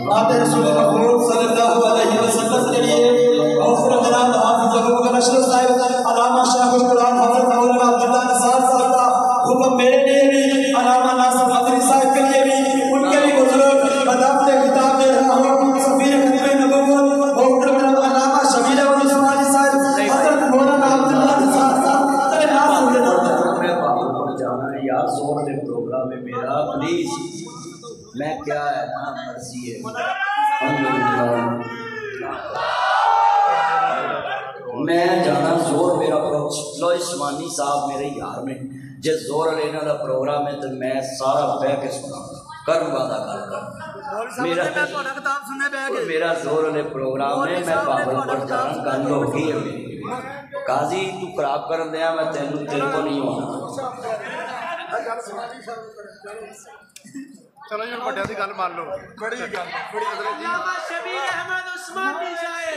بات رسول مقبول صلی اللہ علیہ وسلم کے لیے حوصلہ جناب حافظ ابو بکر اشرف صاحب علامہ شیخ القرآن حضرت مولانا عبداللہ نثار صاحب کا حکم میرے لیے بھی علامہ ناصر قادری صاحب کے لیے بھی ان کے لیے بزرگ بداعت خطاب دے رہا ہوں سفیر ختم نبوت محترم علامہ شبیر احمد عثمانی صاحب حضرت مولانا عبداللہ نثار صاحب ذرا نام سن لے میں باہر پر جانا ہے یار زور دے پروگرام میں میرا پلیز میں کیا ہے نا مرضی ہے میں جانا زور میرا لو عثمانی صاحب میرے یار نے جس زور لینا دا پروگرام ہے تو میں سارا بہ کے سنا کرم وعدہ کر میرا زور والے پروگرام ہے میں باہر پر جانا گل ہو گئی ہے میری قاضی تو خراب کر دیا میں تینوں تیرے کو نہیں ہونا چلو جی بڑے دی گل مان لو بڑی گل بڑی حضرت جی علامہ شبیر احمد عثمانی صاحب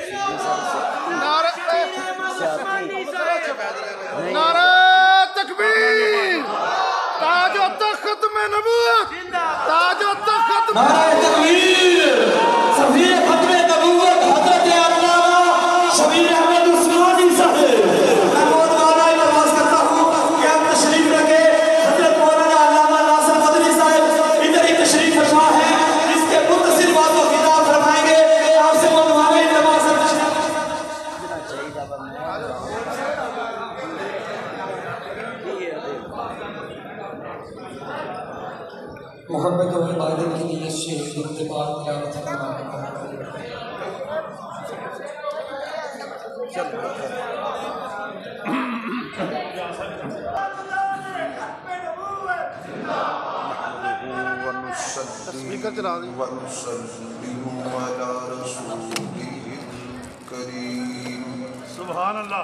نعرہ تکبیر تاج و تخت میں نبوت تاج و تخت نعرہ تکبیر سفیر ختم نبوت حضرت علامہ شبیر احمد عثمانی صاحب میں بہت والا نواز کرتا ہوں کہ آپ تشریف رکھے حضرت مولانا علامہ ناصر قادری صاحب ادھر ہی تشریف فرما ہے اس کے مختصر بات و خطاب فرمائیں گے آپ سے منوانے نواز محمد و عبادت کی نیت سے انتقال قیامت فرمانے سپیکر چلا دی سبحان اللہ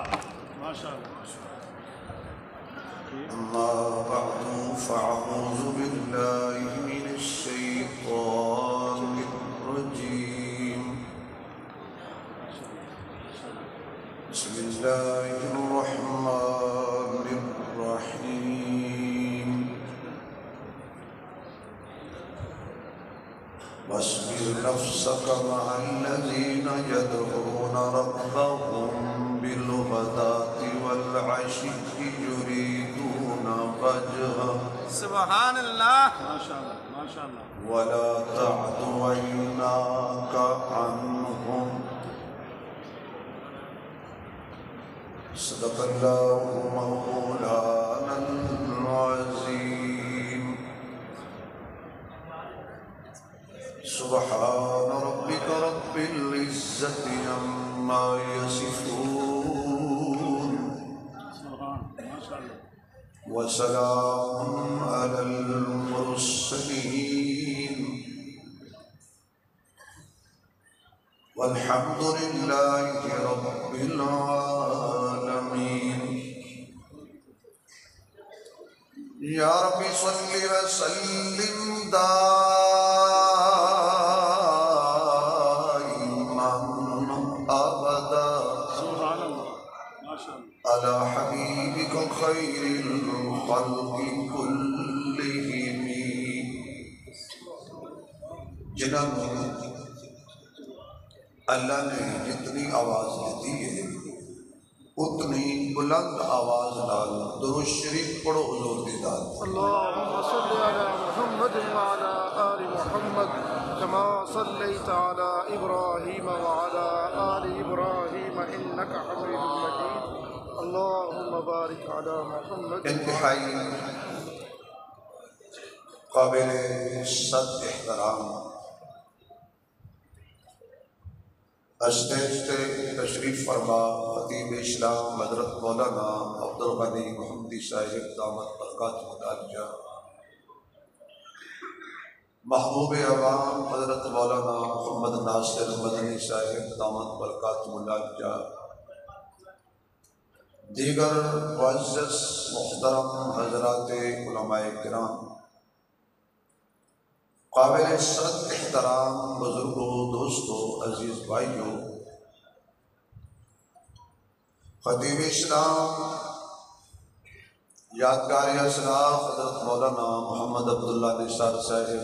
ماشاء اللہ أما بعد فأعوذ بالله من الشيطان الرجيم بسم الله الرحمن الرحيم واصبر نفسك مع الذين يدعون ربهم بالغداة والعشي يريدون وجهه سبحان اللہ ماشاء اللہ ماشاء اللہ ولا تعد عيناك عنهم صدق الله مولانا العظيم سبحان ربك رب العزة عما يصفون وسلام على المرسلين والحمد لله رب العالمين يا رب صل وسلم دائما أبدا على حبيبك خير الخلق كلهم جناب اللہ نے جتنی آواز دیتی ہے اتنی بلند آواز نال درود شریف پڑھو حضور دی ذات اللهم صل على محمد وعلى آل محمد كما صليت على إبراهيم وعلى آل إبراهيم إنك حميد مجيد اللهم بارك على محمد انتہائی قابل صد احترام اسٹیج پہ تشریف فرما خطیب اسلام حضرت مولانا عبدالغنی محمدی صاحب دامت برکاتہ العالیہ، محبوب عوام حضرت مولانا محمد ناصر مدنی صاحب دامت برکاتہ العالیہ، دیگر معزز محترم حضرات علماء کرام، قابل صد احترام بزرگوں، دوستوں، عزیز بھائیوں، خطیب اسلام یادگار اسلاف حضرت مولانا محمد عبداللہ نثار صاحب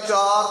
4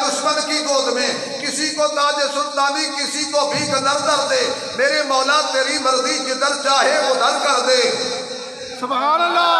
دشمن کی گود میں، کسی کو تاج سلطانی کسی کو بھی در در دے، میرے مولا تیری مرضی جدھر چاہے ادھر کر دے۔ سبحان اللہ۔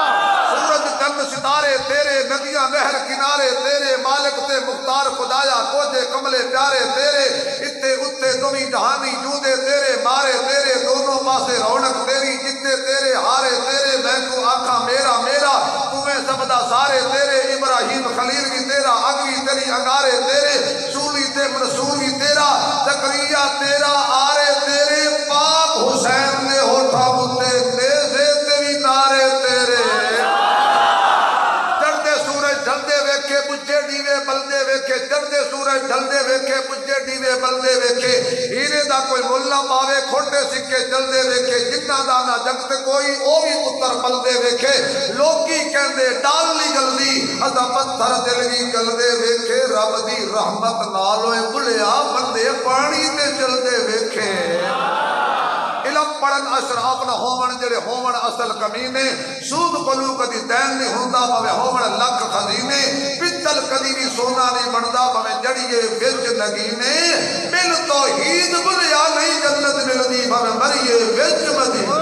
سورج چند ستارے تیرے، ندیاں نہر کنارے تیرے، مالک تے مختار خدایا کوجے کملے پیارے تیرے، اتے اتے تمہیں جہانی جودے تیرے، مارے تیرے دونوں پاسے رونق تیری، جتے تیرے ہارے تیرے، میں کو آکھا میرا میرا تمہیں سبدا سارے تیرے، ابراہیم خلیل بھی تیرا، اگوی تیری انگارے تیرے، سولی تے منصور بھی تیرا، زکریا تیرا آرے تیرے، پاک حسین نے ہوٹھا بتے نیزے تیری نارے تیرے، چڑھتے سورج ڈھلدے ویکھے بجے ڈیوے بلدے ویکھے، چڑھتے سورج ڈھلدے ویکھے بجے ڈیوے بلدے ویکھے، ہیرے دا کوئی ملا پاوے کھوٹے سکے چلدے ویکھے، جنہ دانا جگت کوئی او بھی پتر پلدے ویکھے، لوکی کہندے ڈال لی جلدی ادا پتھر دل بھی گلدے ویکھے، رب دی رحمت نالوے بلیا بندے پانی تے چلدے ویکھے۔ علم پڑھن اشراف نہ ہومن جڑے ہومن اصل کمینے، سود کلو کدی دین نہیں ہوندا پوے ہومن لکھ خزینے، پتل کدی بھی سونا نہیں بندا پوے جڑیے وچ نگینے، بل توحید بلیا نہیں جنت ملدی پوے مریے وچ مدینے۔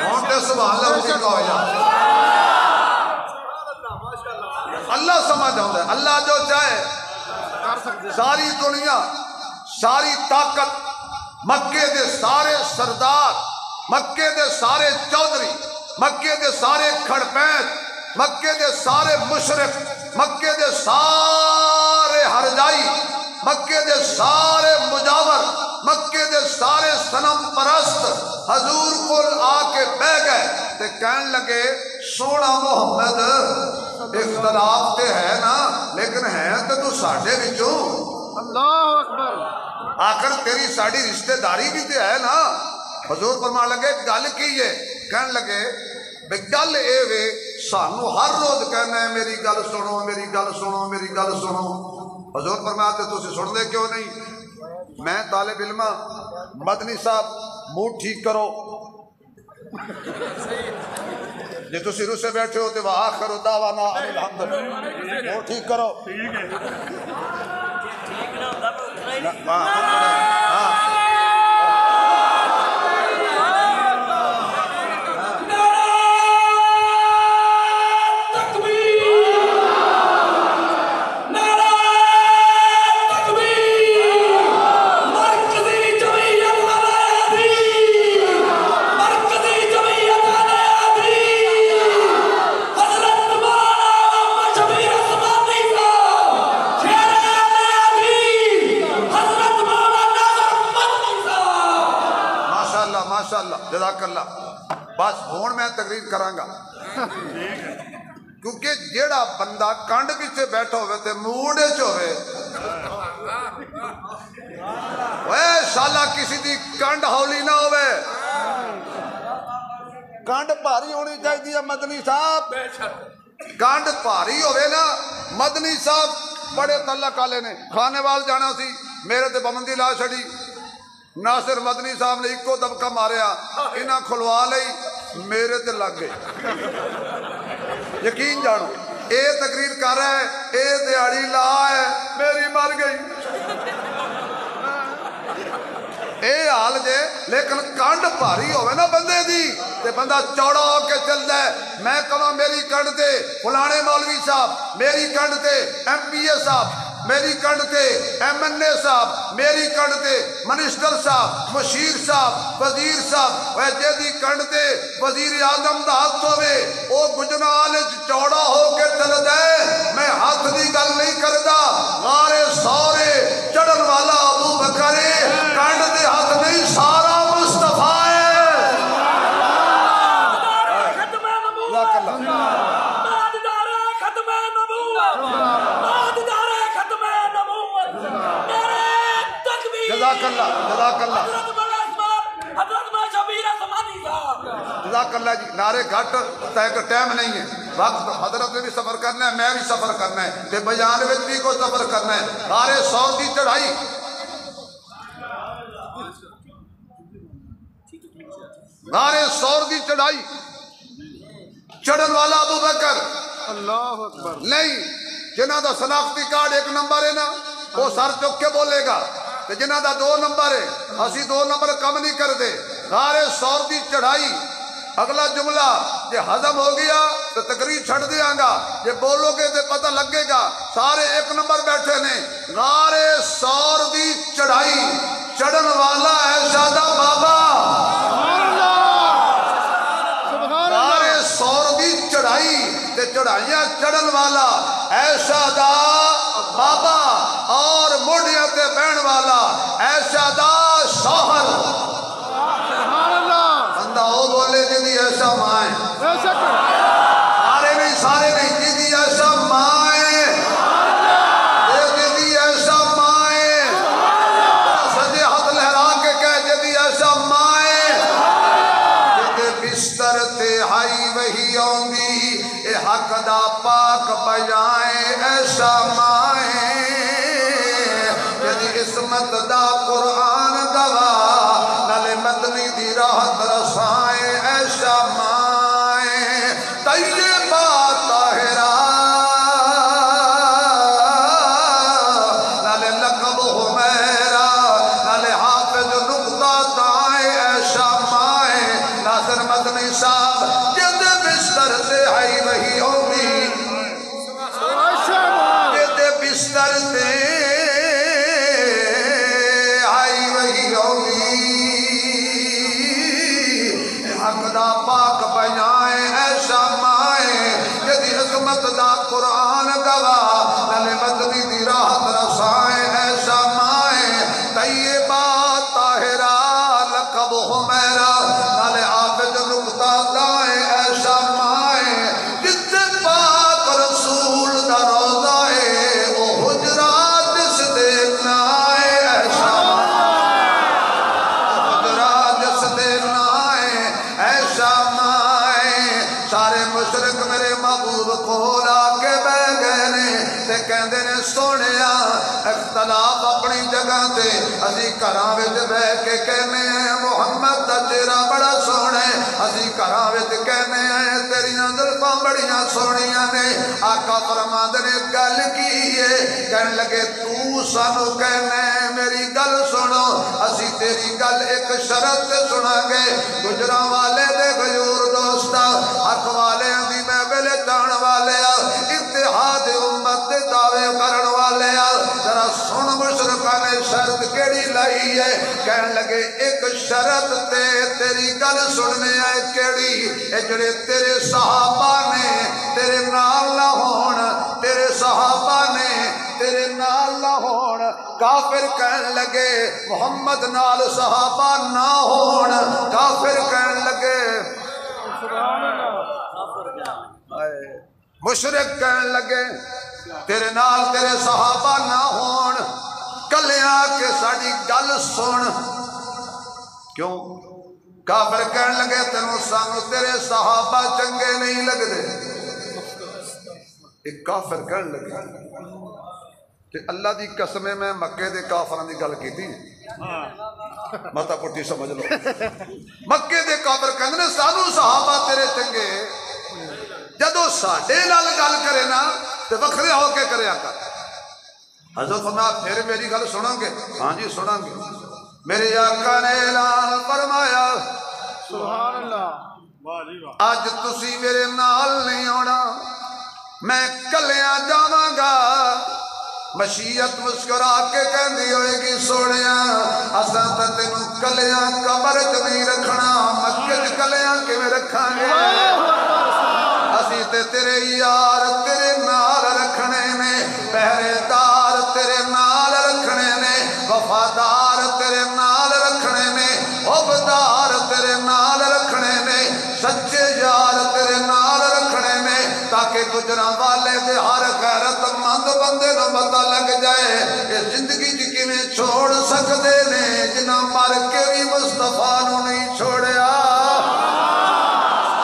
ہونڈے سبحان اللہ اسی کہو یا اللہ سمجھ آؤں ہے، اللہ جو چاہے ساری دنیا ساری طاقت مکے دے سارے سردار، مکے دے سارے چودھری، مکے دے سارے کھڑپینت، مکے دے سارے مشرق، مکے دے سارے ہرجائی، مکے دے سارے مجاور، مکے دے سارے صنم پرست حضور کو آ کے بہ گئے تے کہن لگے سونا محمد اختلاف تے ہے نا لیکن ہے تو ساڈے وچوں، اللہ اکبر، آخر تیری ساڑی رشتہ داری بھی تے ہے نا۔ حضور فرمان لگے گل کی ہے، کہن لگے بے گل اے وے سانو ہر روز کہنا ہے میری گل سنو میری گل سنو میری گل سنو۔ حضور فرماتے تسی سن دے کیوں نہیں؟ میں طالب علم مدنی صاحب منہ ٹھیک کرو، جی تسی رو سے بیٹھے ہو تو وآخر دعوانا ان الحمد منہ ٹھیک کرو۔ جزاک اللہ۔ بس ہون میں تقریر کرانگا کیونکہ جیڑا بندہ کانڈ پیچھے بیٹھا ہوئے تے موڑے چوئے وے شالا کسی دی کانڈ ہولی نہ ہوئے، کانڈ پاری ہونی چاہیے مدنی صاحب، کانڈ پاری ہوئے نا مدنی صاحب بڑے تعلق والے نے کھانے وال جانا سی، میرے تے پابندی لا چھڑی، ناصر مدنی صاحب نے ایکو دبکہ ماریا، انہاں کھلوا لئی میرے تے لگ گئی، یقین جانو اے تقریر کر رہا ہے اے دیاڑی لا ہے میری مر گئی، اے حال جے لیکن کانڈ پاری ہوئے نا بندے دی تے بندہ چوڑا ہو کے چل جائے، میں کہاں میری کانڈ تے فلانے مولوی صاحب، میری کانڈ تے ایم پی اے صاحب، میری کنڈ تے ایم این اے صاحب، میری کنڈ تے منسٹر صاحب، مشیر صاحب، وزیر صاحب، وہ جیدی کنڈ تے وزیر اعظم دا ہاتھ ہوئے او گجنا آلے چوڑا ہو کے چل دے، میں ہاتھ دی گل نہیں کردہ، غارے سورے چڑھن والا ابو بکرے کنڈ دے ہاتھ نہیں سارا مصطفیٰ ہے۔ جزاک اللہ جزاک اللہ جزاک اللہ جی، نعرے گھٹ تیک ٹائم نہیں ہے، وقت حضرت نے بھی سفر کرنا ہے، میں بھی سفر کرنا ہے، تے بیان وچ بھی کو سفر کرنا ہے، غارے سور دی چڑھائی غارے سور دی چڑھائی چڑھن والا ابو بکر اللہ اکبر نہیں جنہ دا شناختی کارڈ 1 نمبر ہے نا وہ سر چک کے بولے گا تے جنہ دا 2 نمبر ہے اسی 2 نمبر کم نہیں کرتے غار ثور دی چڑھائی اگلا جملہ جے ہضم ہو گیا تو تقریر چھڑ دیاں گا جے بولو گے تو پتہ لگے گا سارے 1 نمبر بیٹھے نے غار ثور دی چڑھائی چڑھن والا ہے شادہ بابا غار ثور دی چڑھائی تے چڑھائیاں چڑھن والا ایسا دا بابا اور موڑیاں تے بہن والا ایسا دا شوہر بندہ او بولے جدی ایسا مائیں سارے نہیں جدی ایسا مائیں جدی ایسا مائیں سجے ہاتھ لہرا کے کہہ جدی ایسا مائیں جدے بستر تے ہائی وہی آؤنگی اے حق دا پاک بجائیں ایسا مائیں جدی عصمت دا قرآن گواہ نلے مدنی دی راحت رسائیں ایسا مائیں طیبہ طاہرہ نلے لقب حمیرہ نلے حافظ نقطہ دائیں ایسا مائیں ناصر مدنی صاحب جد بستر سے آئی وہی ہوگی جد بستر سے پاک بجائیں ایسا مائیں جدی عظمت دا قرآن گواہ نلے مدنی دی راحت رسائیں ایسا مائیں طیبہ طاہرہ لقب حمیرہ نلے حافظ نقطہ دائیں ایسا مائیں جتے پاک رسول دا روضہ ہے وہ حجرات جس دیکھنا ہے ایسا حجرات جس دیکھنا ایسا مائیں سارے مشرق میرے محبوب کول آ کے بہ گئے نے تے کہندے نے سونیا اختلاف اپنی جگہ تے اسی گھراں وچ بیٹھ کے کہنے ہیں محمد دا چہرہ بڑا سوہنا ہے اسی گھراں وچ کہنے ہیں تیریاں زلفاں بڑیاں سونیاں نے آقا فرماندے نے گل کی ہے کہن لگے تو سانو کہنے میری گل سنو اسی تیری گل ایک شرط تے سنا گے گجراں والے دے غیور دوستا حق والے دی محفل جان والے اتحاد امت دے دعوے کرن والے ذرا سن مشرکاں نے شرط کیڑی لائی ہے کہن لگے ایک شرط تے تیری گل سننے ہے کیڑی اے جڑے تیرے صحابہ نے تیرے نال نہ ہون تیرے صحابہ نے تیرے نال نہ ہون کافر کہن لگے محمد نال صحابہ نہ ہون کافر کہن لگے مشرک کہن لگے تیرے نال تیرے صحابہ نہ ہون کلیاں کے ساڑی گل سن کیوں کافر کہن لگے تینوں سانو تیرے صحابہ چنگے نہیں لگ دے ایک کافر کہن لگے کہ اللہ دی قسمیں میں مکے دے کافران دی گل کی تھی ماتا پٹی سمجھ لو مکے دے کافر کہنے سانو صحابہ تیرے چنگے جدو ساڑھے لال گل کرے نا تو وکھرے ہو کے کرے آقا حضرت فرمایا پھر میری گل سنوں گے ہاں جی سنوں گے میرے آقا نے اعلان فرمایا سبحان اللہ آج تسی میرے نال نہیں ہونا میں کلیاں جاواں گا مشیت مسکرا کے کہندی ہوئے گی سونیا اساں تے تینوں کلیاں قبر وچ نہیں رکھنا مکے وچ کلیاں کیویں رکھاں گے اسی تے تیرے یار تیرے نال رکھنے نے پہرے دار تیرے نال رکھنے نے وفادار تیرے نال رکھنے نے عبدار تیرے نال رکھنے نے سچے یار تیرے نال رکھنے نے تاکہ گجراں والے دے ہر غیرت مند بندے نوں پتہ لگ جائے اس زندگی جی کیویں چھوڑ سکدے نے جنہاں مر کے بھی مصطفیٰ نوں نہیں چھوڑیا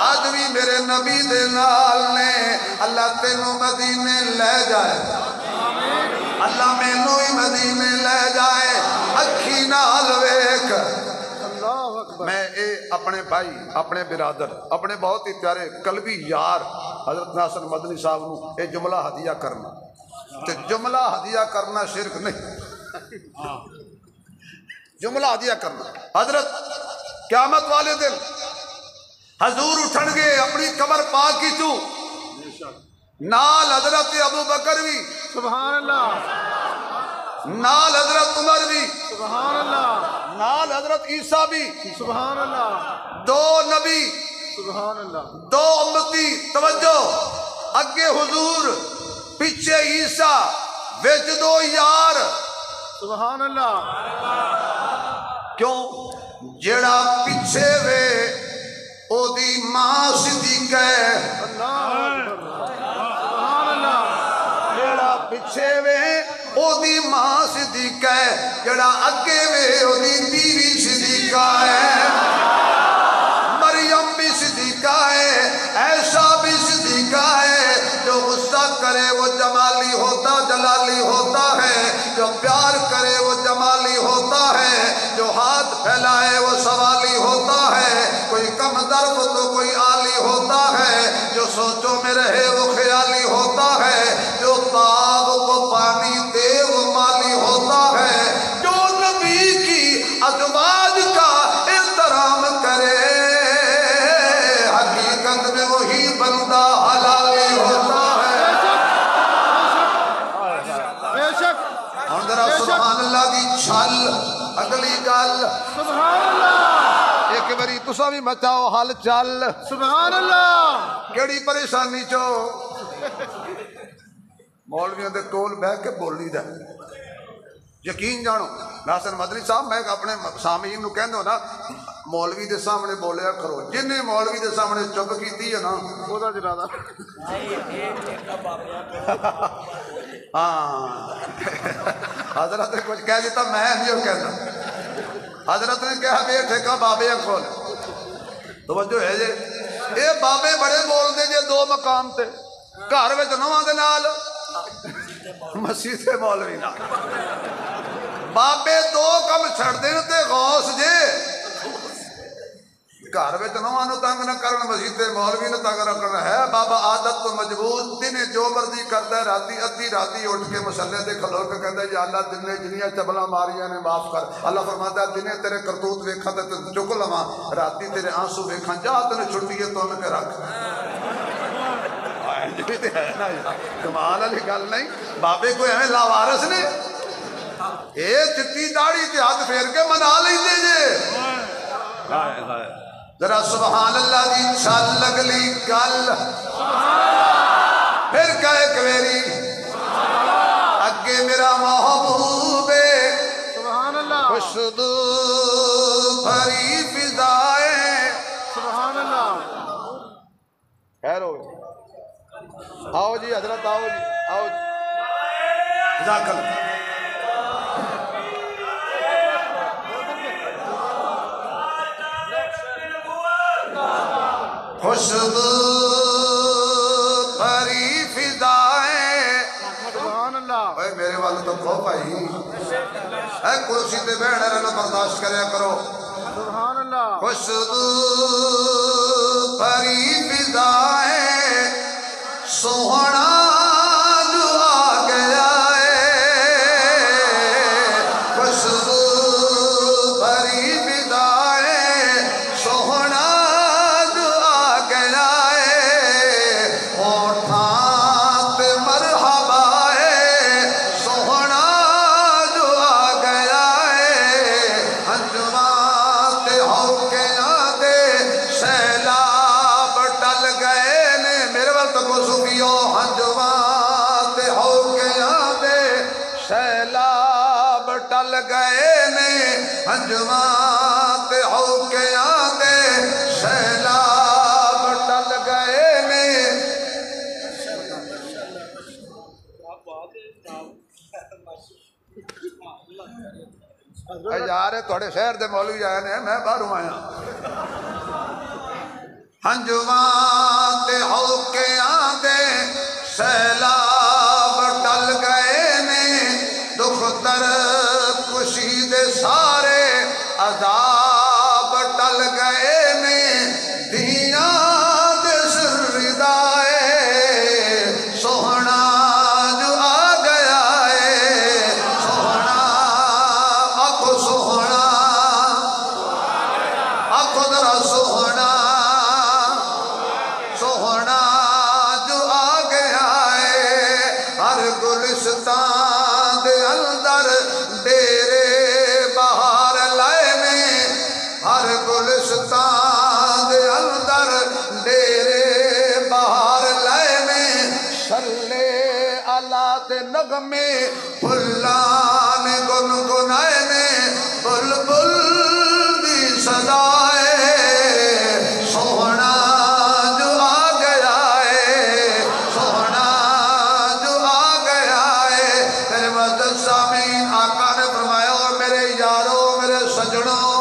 آج بھی میرے نبی دے نال نے اللہ تینوں مدینے لے جائے اللہ مینوں ہی مدینے لے جائے اکھی نال ویکھ میں اے اپنے بھائی اپنے برادر اپنے بہت ہی پیارے قلبی یار حضرت ناصر مدنی صاحب نو یہ جملہ ہدیہ کرنا، تے جملہ ہدیہ کرنا شرک نہیں، جملہ ہدیہ کرنا۔ حضرت قیامت والے دن حضور اٹھن گے اپنی قبر پاک کی تو نال حضرت ابو بکر بھی، سبحان اللہ، نال حضرت عمر بھی، سبحان اللہ، نال حضرت عیسیٰ بھی، سبحان اللہ، دو نبی سبحان اللہ، دو امتی، توجہ، اگے حضور پیچھے عیسیٰ وچ دو یار، سبحان اللہ، کیوں جیڑا پیچھے وے او دی ماں صدیق ہے، اللہ اکبر، سبحان اللہ، جیڑا پیچھے وے او دی ماں صدیق ہے، جیڑا اگے وے او دی بیوی صدیقہ ہے، مریم بھی صدیقہ ہے، عائشہ بھی صدیقہ ہے، جو غصہ کرے وہ جمالی ہوتا جلالی ہوتا ہے، جو پیار کرے وہ جمالی ہوتا ہے، جو ہاتھ پھیلائے وہ سوالی ہوتا ہے، کوئی کم درد تو کوئی عالی ہوتا ہے، جو سوچوں میں رہے وہ خیالی ہوتا ہے، جو پاپ کو پانی دے وہ مالی ہوتا ہے، جو نبی کی ازواج کا احترام کرے حقیقت میں وہی بندہ حلالی ہوتا ہے۔ بے شک، ہن ذرا سبحان اللہ دی چھل اگلی گل سبحان اللہ، ایک باری تساں بھی مچاؤ حل چل، سبحان اللہ، کیڑی پریشانی چو مولویوں دے کول بہ کے بولی دا یقین جانو۔ ناصر مدنی صاحب میں اپنے سامعین نو کہندو نا مولوی دے سامنے بولیا کرو، جن نے مولوی دے سامنے چپ کیتی ہے نا او دا جرادہ، ہاں حضرت نے کچھ کہہ دیتا میں نہیں کہنا، حضرت نے کہا بے ٹھیکا بابے کھول، توجہ ہے جی یہ بابے بڑے بول دے جے دو مقام تے گھر وچ نواں دے نال مسجد مولوی نال بابے دو کم چھڑ دین تے غوث جے گھر وچ نواں نو تنگ نہ کرن مسجد مولوی نو تنگ نہ کرنا ہے۔ بابا عادت تو مجبور دن جو مرضی کردا ہے، راتی ادھی راتی اٹھ کے مصلے تے کھلو کے کہندا ہے یا اللہ دن نے جنیاں چبلاں ماریاں نے معاف کر، اللہ فرماتا ہے دنے تیرے کرتوت ویکھاں تے چک لواں، راتی تیرے آنسو ویکھاں، جا تینوں چھٹی ہے تن کے رکھ۔ کمال والی گل نہیں، بابے کوئی ایویں لاوارس نے اے چٹی داڑھی تے ہاتھ پھیر کے منا لیندے جے۔ ذرا سبحان اللہ دی چھل لگلی گل پھر کہے کویری اگے میرا محبوب سبحان اللہ، خوشبو بھری فضائیں، سبحان اللہ، خیر ہو گئی، آؤ جی حضرت آؤ جی، آؤ جی جزاک اللہ۔ خوشبو بھری فضائیں، سبحان اللہ، اے میرے والے تو کھو بھائی، اے کرسی تے بیٹھے رہنا برداشت کریا کرو۔ سبحان اللہ، خوشبو بھری فضائیں سوہنا جو آ گیا ہے، خوشبو بھری فضائیں سوہنا جو آ گیا ہے، ہوٹھاں تے مرحبا ہے سوہنا جو آ گیا ہے، انجماں تے ہوکیاں دے سیلاب ٹل گئے نے، میرے وال تو کو سکیو انجماں تے ہوکیاں دے سیلاب ٹل گئے نے، انجماں تے ہوکیاں دے سیلاب ٹل گئے نے۔ یار تھوڑے شہر دے مولوی آئے نے، میں باہروں آیا۔ ہنجواں تے ہوکیاں دے سیلاب ٹل گئے نے، دکھ درد خوشی دے سارے عذاب ٹل گئے نے، دیاں دے سر ردائے تے نغمے پھلان گنگنائے نے بلبل دی صدائے سونا جو آ گیا ہے سونا جو آ گیا ہے میرے معزز سامعین آقا نے فرمایا اور میرے یارو میرے سجنوں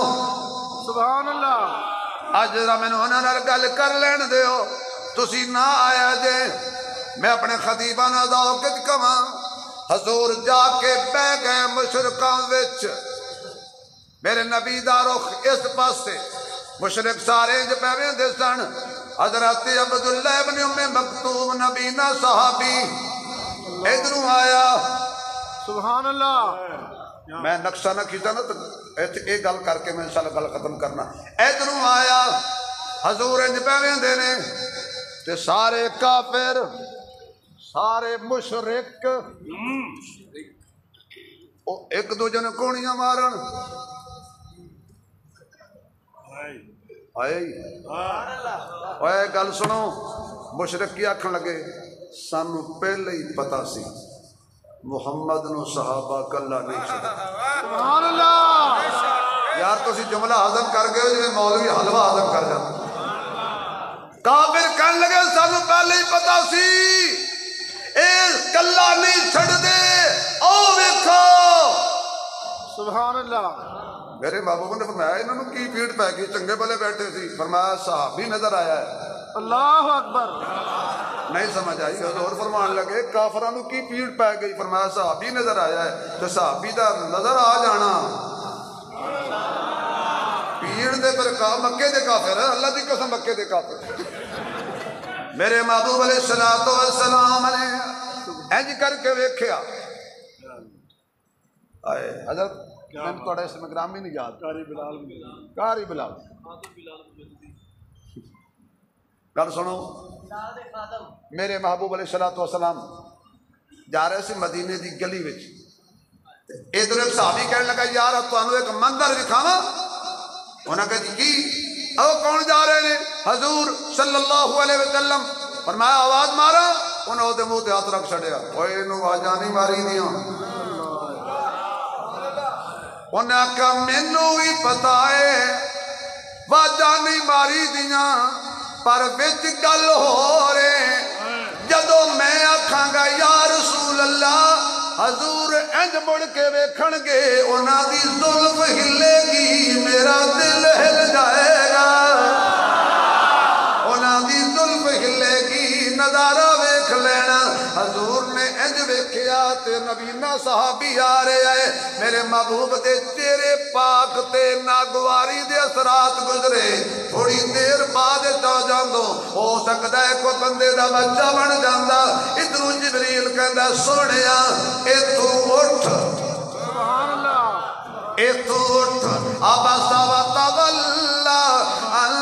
سبحان اللہ اج ذرا مینوں انہاں نال گل کر لین دیو تسی نہ آیا جے میں اپنے خطیباں نال ذوق وچ کہاں حضور جا کے بہ گئے مشرکاں وچ میرے نبی دا رخ اس پاسے مشرک سارے جو پہ ویندے سن حضرت عبداللہ ابن ام مکتوم نبینا صحابی ادھروں آیا سبحان اللہ میں نقشہ نہ کھینچا نا تو ایک گل کر کے میں انشاءاللہ گل ختم کرنا ادھروں آیا حضور انج پہ ویندے نے تے سارے کافر سارے مشرک ایک دوجے نے کونیاں مارن آئے گل سنو مشرک کی آکھن لگے سانو پہلے ہی پتا سی محمد نو صحابہ کلا نہیں چھڑا سبحان اللہ یار تسی جملہ ہضم کر گئے ہو جی مولوی حلوہ ہضم کر جاتا کافر کہنے لگے سانو پہلے ہی پتا سی اے کلا نہیں چھڑ دے او ویکھو سبحان اللہ میرے محبوب نے فرمایا انہوں نے کی پیڑ پہ گئی چنگے بلے بیٹھے تھی فرمایا صحابی نظر آیا ہے اللہ اکبر نہیں سمجھ آئی حضور فرمان لگے کافرانو کی پیڑ پہ گئی فرمایا صحابی نظر آیا ہے تو صحابی دا نظر آ جانا پیڑ دے پر مکے دے کافر ہے اللہ دی قسم مکے دے کافر میرے محبوب علیہ السلام علیہ اینج کر کے ویکھیا آئے حضرت میں توڑے اس میں گرامی نہیں یاد کاری بلال گل سنو میرے محبوب علیہ السلام جا رہے سے مدینے دی گلی وچ ادھر ایک صحابی کہنے لگا یار تانوں ایک منظر دکھاواں انہاں کہا جی او کون جا رہے ہیں حضور صلی اللہ علیہ وسلم فرمایا آواز مارا انہوں دے منہ تے ہاتھ رکھ چھڑیا اوئے انہوں آواز نہیں ماری دیاں انہاں کا مینوں ہی پتا ہے واجہ نہیں ماری دیاں پر وچ گل ہو رہے جدو میں آکھاں گا یا رسول اللہ حضور انج مڑ کے ویکھن گے انہاں دی زلف ہلے گی میرا دل ہل جائے گا انہاں دی زلف ہلے گی نظارہ ویکھ لینا حضور نے انج ویکھیا تے نبینا صحابی آ رہے آئے میرے محبوب دے چہرے پاک تے ناگواری دے اثرات گزرے تھوڑی دیر بعد چا جاندو ہو سکتا ہے کوئی بندے دا بچہ بن جاندا ادھروں جبریل کہندا سونیا ایتھوں اٹھ سبحان اللہ ایتھوں اٹھ عبس وتولى ان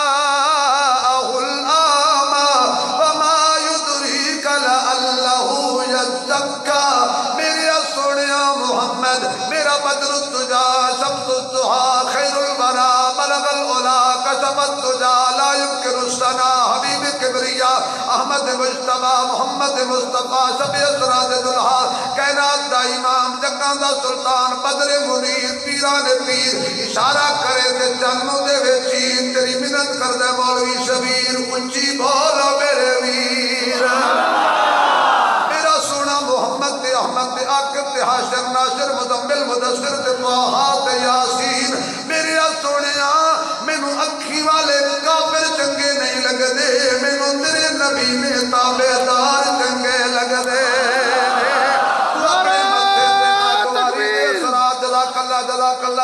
جاءه الأعمى وما يدريك لعله يزكى میرا سونیا محمد میرا بدر الدجى شمس الضحى خير الورى بلغ العلا كشف الدجى لا ينكر السنا حبيب كبرياء احمد مجتبى محمد مصطفى شفیع سراج دلہا کائنات دا امام جگان دا سلطان بدر منیر پیران پیر اشارہ کرے تے جنوں دے وچین تیری منت کر دے مولوی شبیر اونچی بولو میرے ویر میرا سونا محمد تے احمد تے عاقب تے حاشر ناشر مزمل مدثر تے طٰہٰ تے یاسین میرے سونیا مینوں اکھی والے کافر چنگے نہیں لگدے مینوں تیرے نبی نے تابعدار چنگے لگدے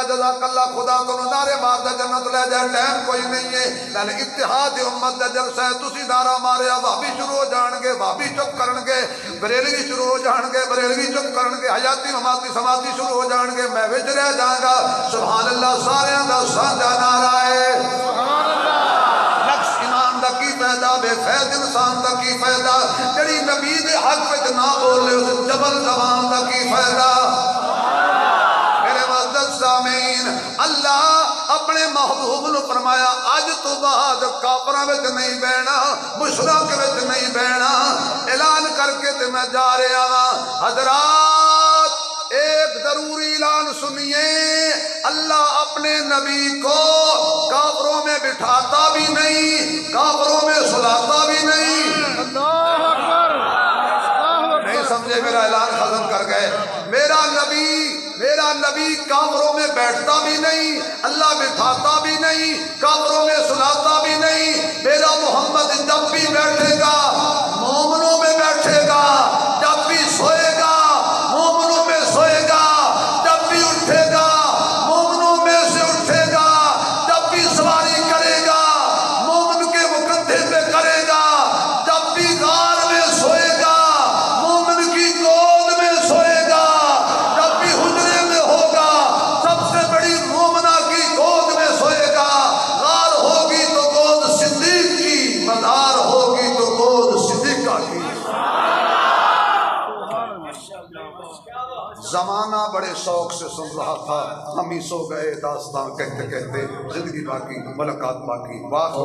جزاک اللہ خدا کو نظارے مار دا جنت لے جائے ٹائم کوئی نہیں ہے لیکن اتحاد امت دا جلسہ ہے تسی دارہ ماریا بھابی شروع ہو جان گے بھابی چپ کرن گے بریلوی شروع ہو جان گے بریلوی چپ کرن گے حیاتی مماتی سماتی شروع ہو جان گے میں وچ رہ جاؤں گا سبحان اللہ سارے دا سانجا نعرہ ہے سبحان اللہ نقص ایمان دا کی فائدہ بے فیض انسان دا کی فائدہ جڑی نبی دے حق وچ نہ بولے اس جبل زبان دا کی فائدہ سامعین اللہ اپنے محبوب نے فرمایا اج تو بعد کافراں وچ نہیں بہنا مشرک وچ نہیں بہنا اعلان کر کے تے میں جا رہا ہاں حضرات ایک ضروری اعلان سنیے اللہ اپنے نبی کو کافروں میں بٹھاتا بھی نہیں کافروں میں سلاتا بھی نہیں اللہ اکبر نہیں سمجھے میرا اعلان ختم کر گئے میرا نبی کافروں میں بیٹھتا بھی نہیں اللہ بٹھاتا بھی نہیں کافروں میں سلاتا بھی نہیں میرا محمد جب بھی بیٹھے گا مومنوں میں بیٹھے گا جب بھی سوئے گا مومنوں میں سوئے گا جب بھی اٹھے گا مومنوں میں سے اٹھے گا جب بھی سواری کرے گا مومن کے مقدے پہ کرے گا جب بھی غار میں سوئے گا مومن کی گود میں سوئے گا جب بھی حجرے میں ہوگا سب سے بڑی مومنہ کی گود میں سوئے گا غار ہوگی تو گود صدیق کی مدار ہوگی تو گود صدیقہ کی زمانہ بڑے شوق سے سن رہا تھا ہم ہی سو گئے داستان کہتے کہتے زندگی باقی ملاقات باقی واہ